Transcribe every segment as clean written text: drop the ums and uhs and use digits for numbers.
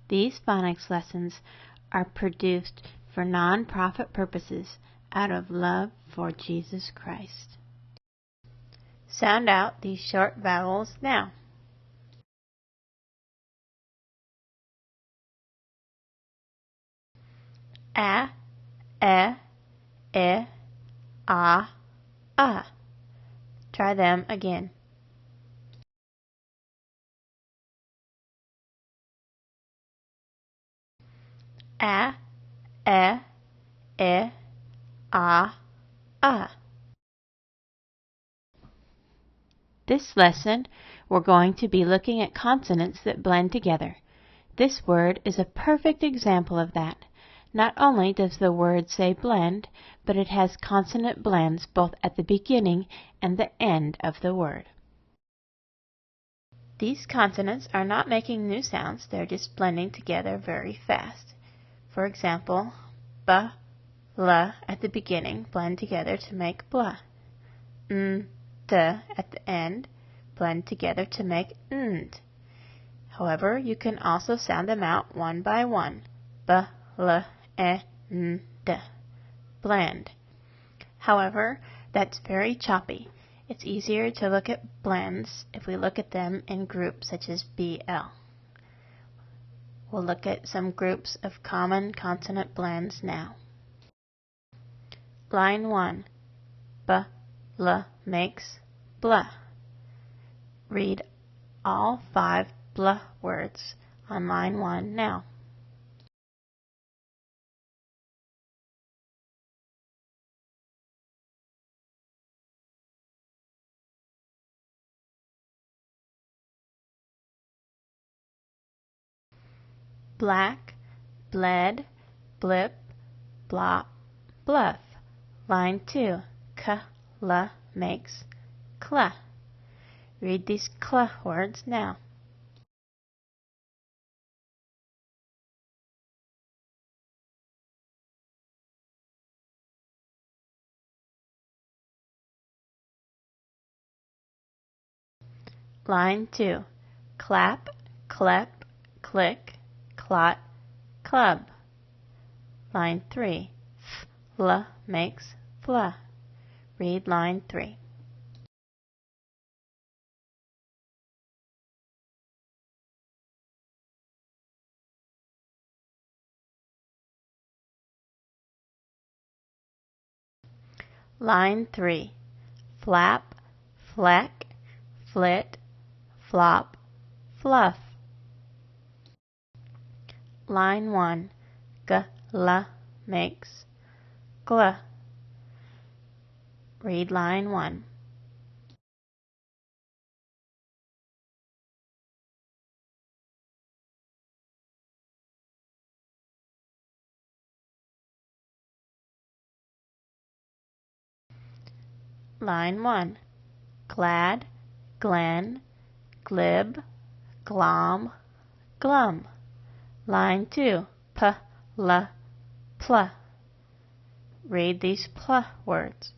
These phonics lessons are produced for non-profit purposes out of love for Jesus Christ. Sound out these short vowels now. A, e, a. Try them again. A, e, a. This lesson, we're going to be looking at consonants that blend together. This word is a perfect example of that. Not only does the word say blend, but it has consonant blends both at the beginning and the end of the word. These consonants are not making new sounds, they're just blending together very fast. For example, b, l at the beginning blend together to make blah. N, d at the end blend together to make nd. However, you can also sound them out one by one. B, l, e, n, d. Blend. However, that's very choppy. It's easier to look at blends if we look at them in groups such as BL. We'll look at some groups of common consonant blends now. Line 1. B, l makes blah. Read all 5 blah words on line 1 now. Black, bled, blip, blop, bluff. Line 2. K, l makes cla. Read these cla words now. Line 2. Clap, clep, click, clot, club. Line 3. L makes fla. Read line 3. Line 3. Flap, fleck, flit, flop, fluff. Line 1. G, l makes gla. Read line 1. Line 1. Glad, glen, glib, glom, glum. Line 2. P, l, pl. Read these pl words.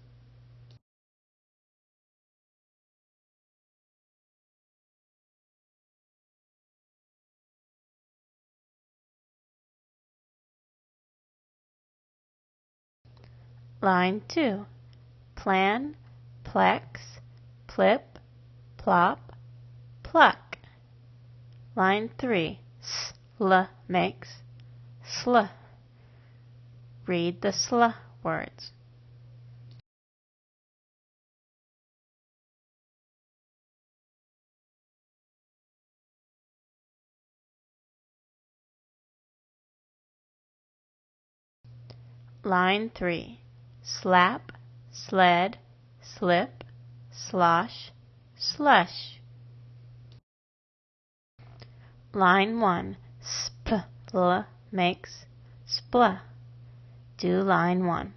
Line 2. Plan, plex, plip, plop, pluck. Line 3. Sl makes sl. Read the sl words. Line 3. Slap, sled, slip, slosh, slush. Line 1. Spl makes spla. Do line 1.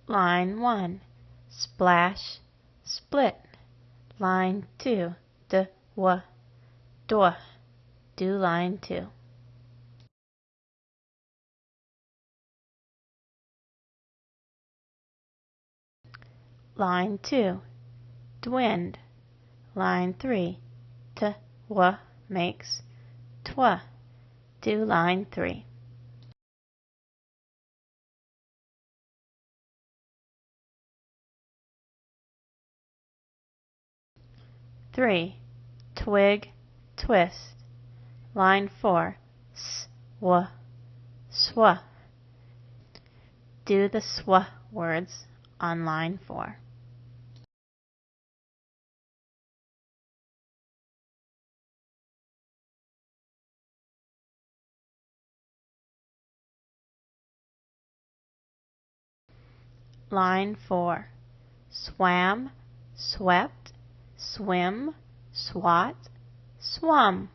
Line 1. Splash, split. Line 2. D, w, dwa. Do line 2. Line 2, dwind. Line 3, tw makes twa. Do line 3. Three, twig, twist. Line 4, sw, swa. Do the swa words on line 4. Line 4, swam, swept, swim, swat, swum.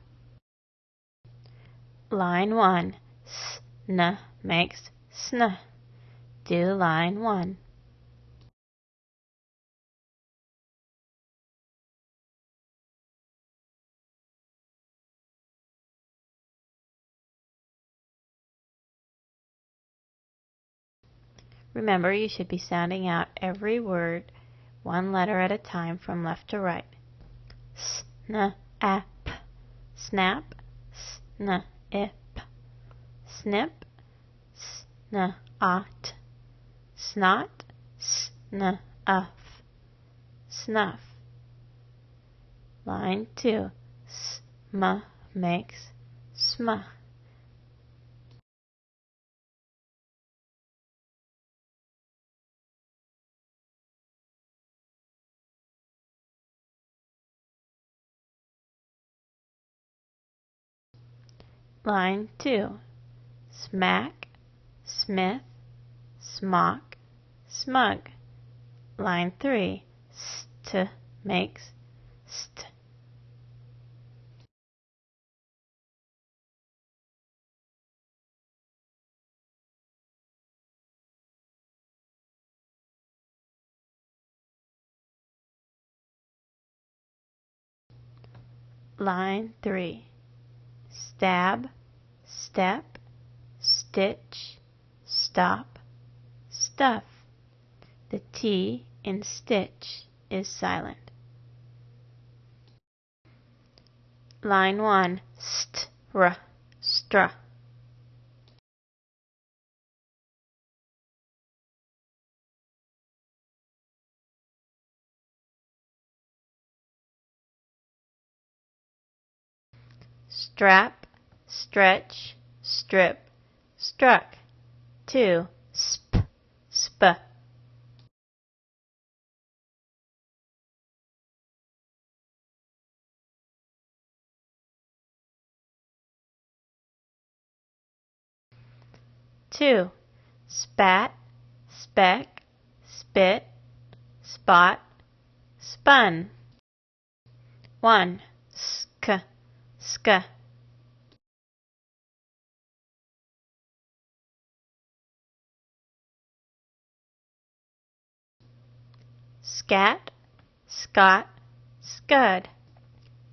Line 1, sn makes sn. Do line 1. Remember, you should be sounding out every word one letter at a time from left to right. Snap, snap, snip, snip, snot, snot, snuff, snuff. Line 2, sm makes sm. Line 2, smack, smith, smock, smug. Line 3, st makes st. Line 3, stab, step, stitch, stop, stuff. The T in stitch is silent. Line 1, str, stra. Strap, stretch, strip, struck. 2, sp, sp. Two, spat, speck, spit, spot, spun. 1, sk, sk. Scat, scot, scud.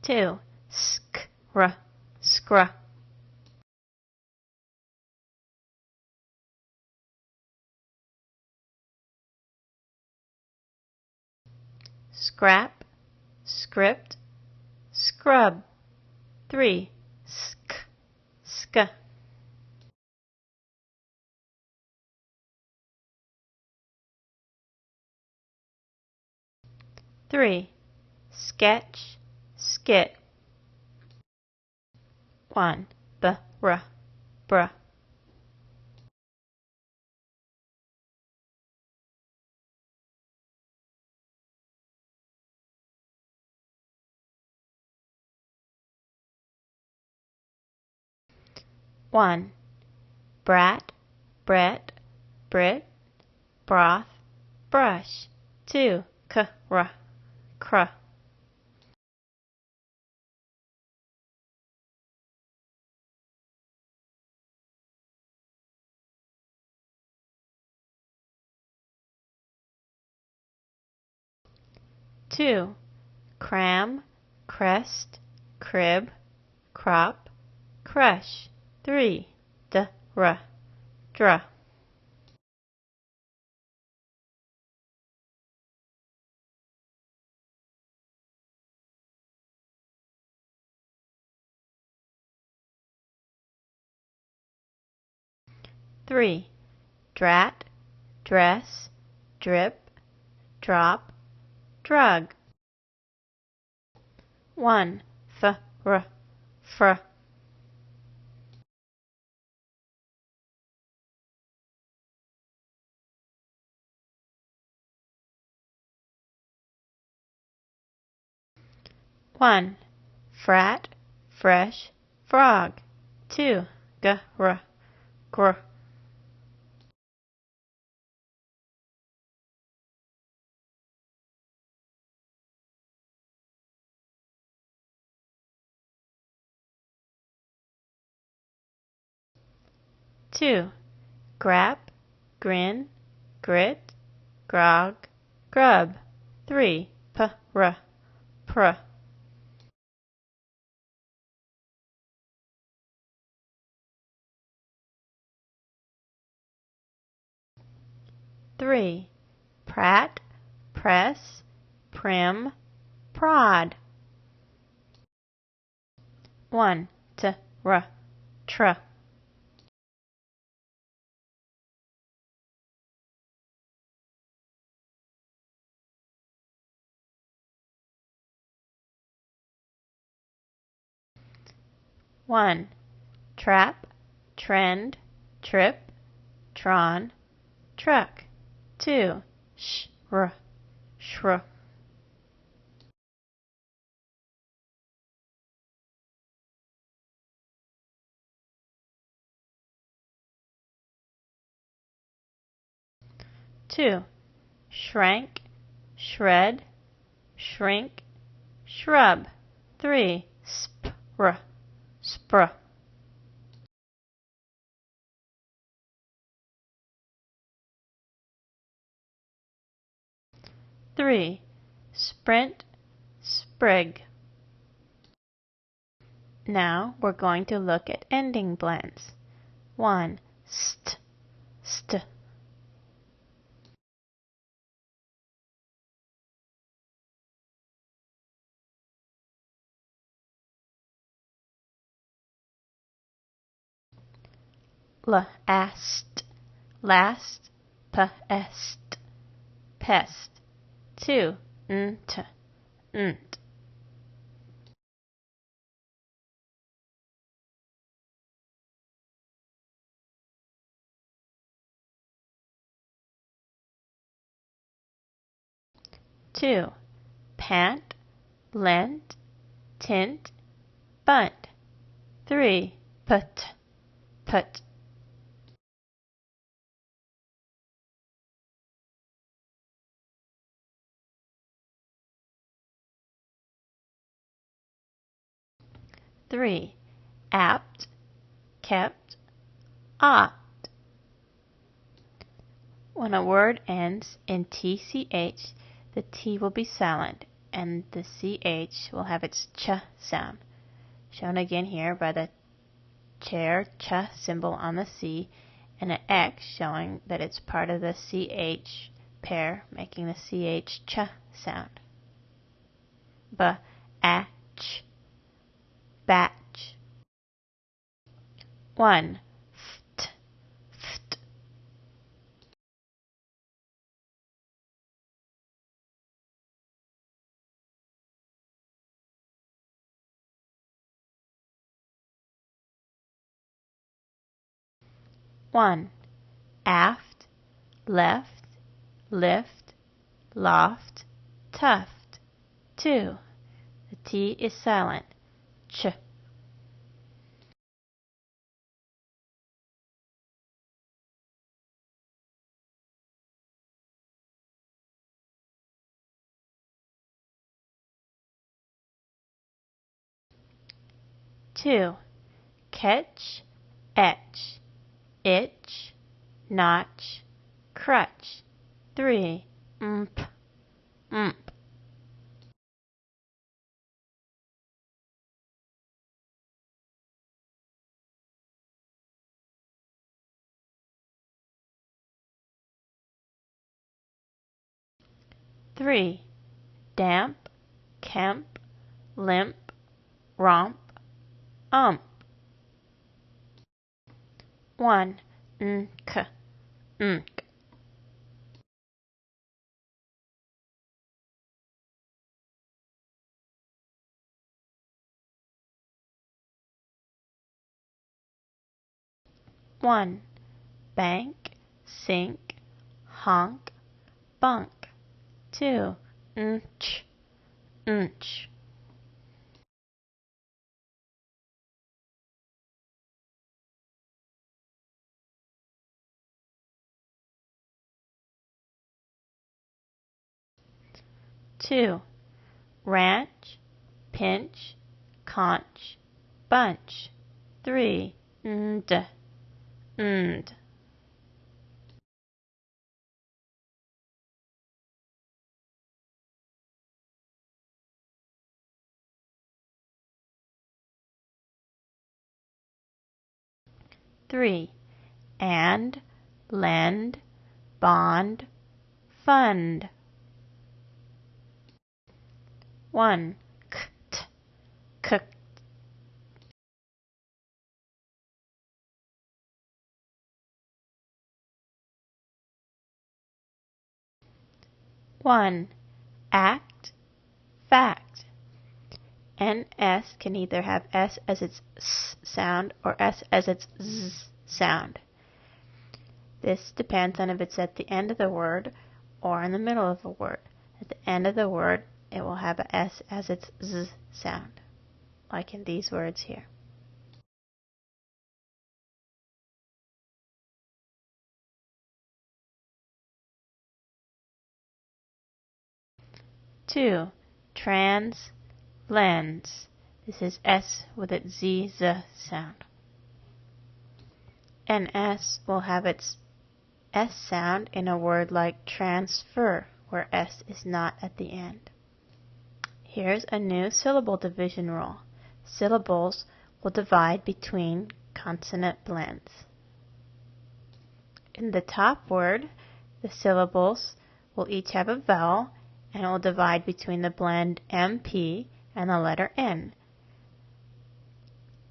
2, skr, skr. Scrap, script, scrub. 3, sk, sk. 3, sketch, skit. 1, br, br. 1, brat, bret, brit, broth, brush. 2, cr, cr. Two, cram, crest, crib, crop, crush. 3, dr, dra. 3. Drat, dress, drip, drop, drug. 1. Fr. 1. Frat, fresh, frog. 2. Gr. 2. Grap, grin, grit, grog, grub. 3. Pr. 3. Prat, press, prim, prod. 1. Tr. 1. Trap, trend, trip, tron, truck. 2. Shre. 2. Shrank, shred, shrink, shrub. 3. Spr. 3. Sprint, sprig. Now we're going to look at ending blends. 1. St. 'last, pest, pest. 2. Nt. 2. Pant, lent, tint, bunt. 3. Put. 3. Apt, kept, opt. When a word ends in tch, the T will be silent, and the ch will have its ch sound, shown again here by the chair ch symbol on the C, and an X showing that it's part of the ch pair, making the ch sound. Batch. 1. Ft. 1. Aft, left, lift, loft, tuft. 2. The T is silent. Ch. 2. Catch, etch, itch, notch, crutch. 3. Mp. 3. Damp, kemp, limp, romp, ump. 1. K, nk. 1. Bank, sink, honk, bunk. 2. Nch, nch. 2. Ranch, pinch, conch, bunch. 3. Nd, nd. 3. And, lend, bond, fund. 1. Kt, cooked. 1. Act, fact. NS can either have S as its S sound or S as its Z sound. This depends on if it's at the end of the word or in the middle of a word. At the end of the word, it will have a S as its Z sound, like in these words here. Two, trans, lens. This is S with its Z, Z sound. NS will have its S sound in a word like transfer, where S is not at the end. Here's a new syllable division rule. Syllables will divide between consonant blends. In the top word, the syllables will each have a vowel, and it will divide between the blend MP and the letter N.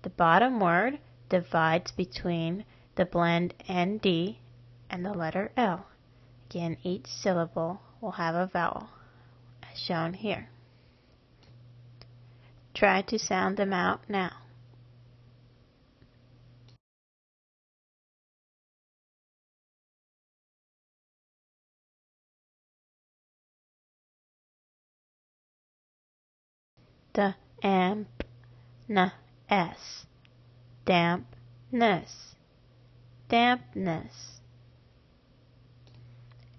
The bottom word divides between the blend ND and the letter L. Again, each syllable will have a vowel, as shown here. Try to sound them out now. D, amp, n, s. Dampness, dampness.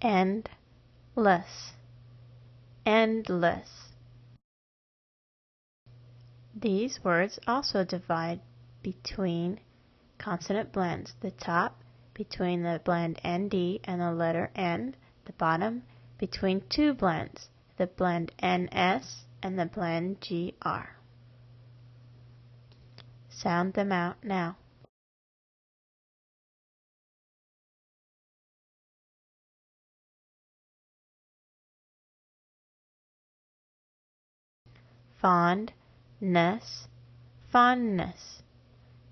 Endless, endless. These words also divide between consonant blends. The top between the blend ND and the letter N. The bottom between two blends, the blend NS and the blend GR. Sound them out now. Fondness, fondness.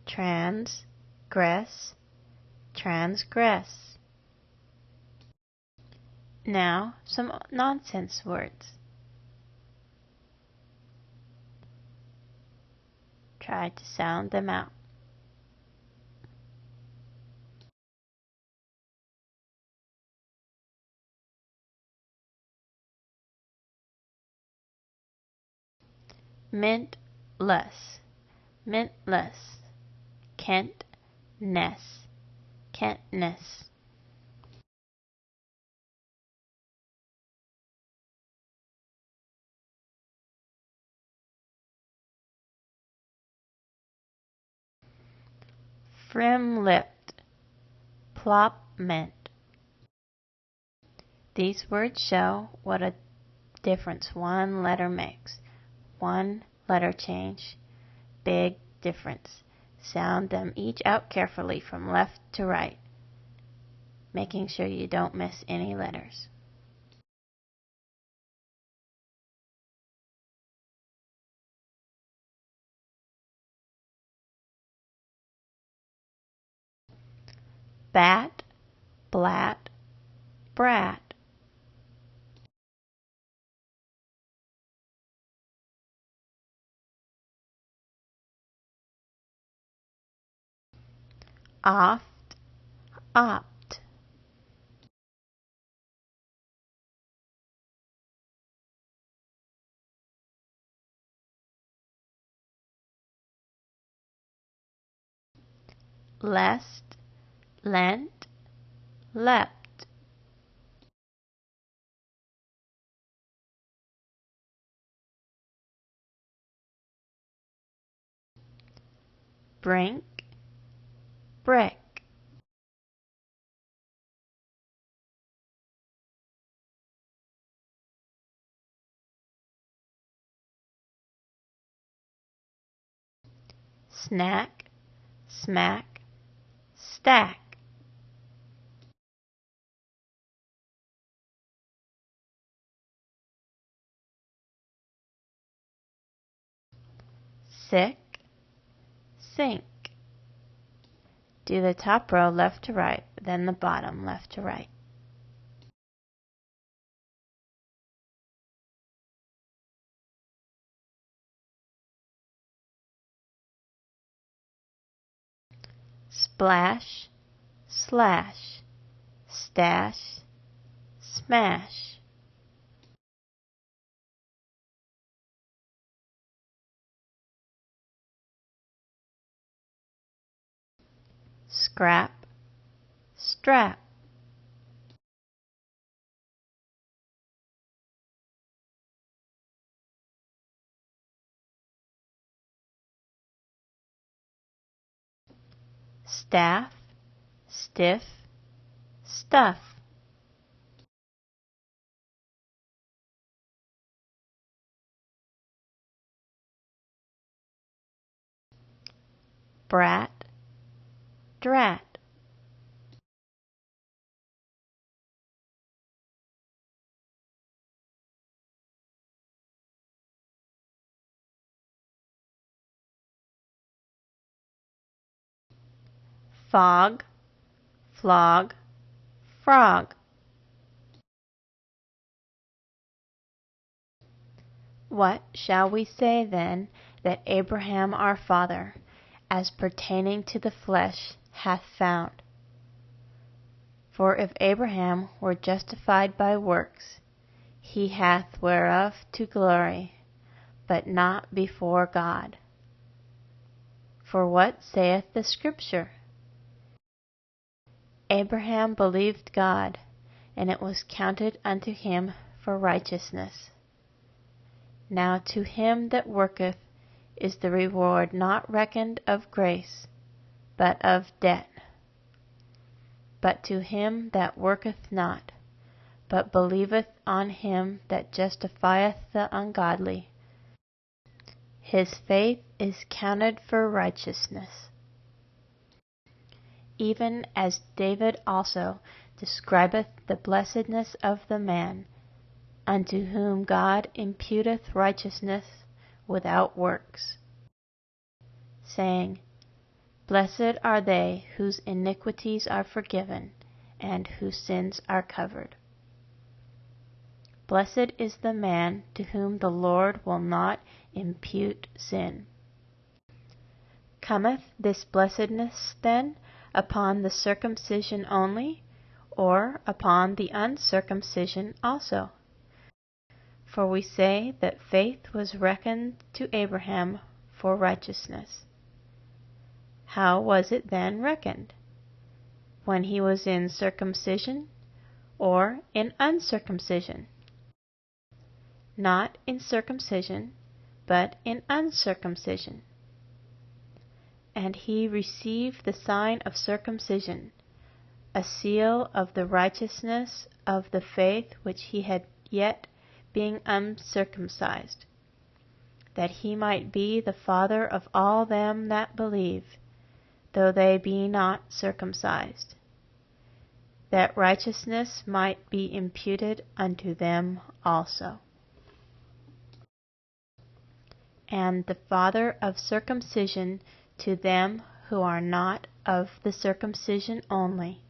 Transgress, transgress. Now, some nonsense words. Try to sound them out. Mintless, mintless. Kentness, kentness. Frim-lipped, plopment. These words show what a difference one letter makes. One letter change, big difference. Sound them each out carefully from left to right, making sure you don't miss any letters. bat, blat, brat. Oft, opt. Lest, lent, leapt. Brink, brick. Snack, smack, stack. Sick, sink. Do the top row left to right, then the bottom left to right. Splash, slash, stash, smash. Scrap, strap. Staff, stiff, stuff. Brat, drat. Fog, flog, frog. What shall we say then that Abraham our father, as pertaining to the flesh, hath found? For if Abraham were justified by works, he hath whereof to glory, but not before God. For what saith the Scripture? Abraham believed God, and it was counted unto him for righteousness. Now to him that worketh is the reward not reckoned of grace, but of debt. But to him that worketh not, but believeth on him that justifieth the ungodly, his faith is counted for righteousness. Even as David also describeth the blessedness of the man, unto whom God imputeth righteousness without works, saying, Blessed are they whose iniquities are forgiven, and whose sins are covered. Blessed is the man to whom the Lord will not impute sin. Cometh this blessedness, then, upon the circumcision only, or upon the uncircumcision also? For we say that faith was reckoned to Abraham for righteousness. How was it then reckoned? When he was in circumcision, or in uncircumcision? Not in circumcision, but in uncircumcision. And he received the sign of circumcision, a seal of the righteousness of the faith which he had yet being uncircumcised, that he might be the father of all them that believe, though they be not circumcised, that righteousness might be imputed unto them also. And the father of circumcision to them who are not of the circumcision only,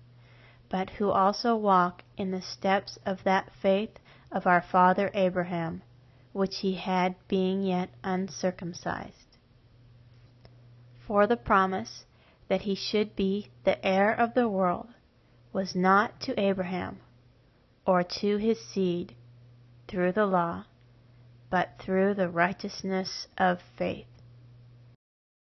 but who also walk in the steps of that faith of our father Abraham, which he had being yet uncircumcised. For the promise that he should be the heir of the world was not to Abraham, or to his seed, through the law, but through the righteousness of faith.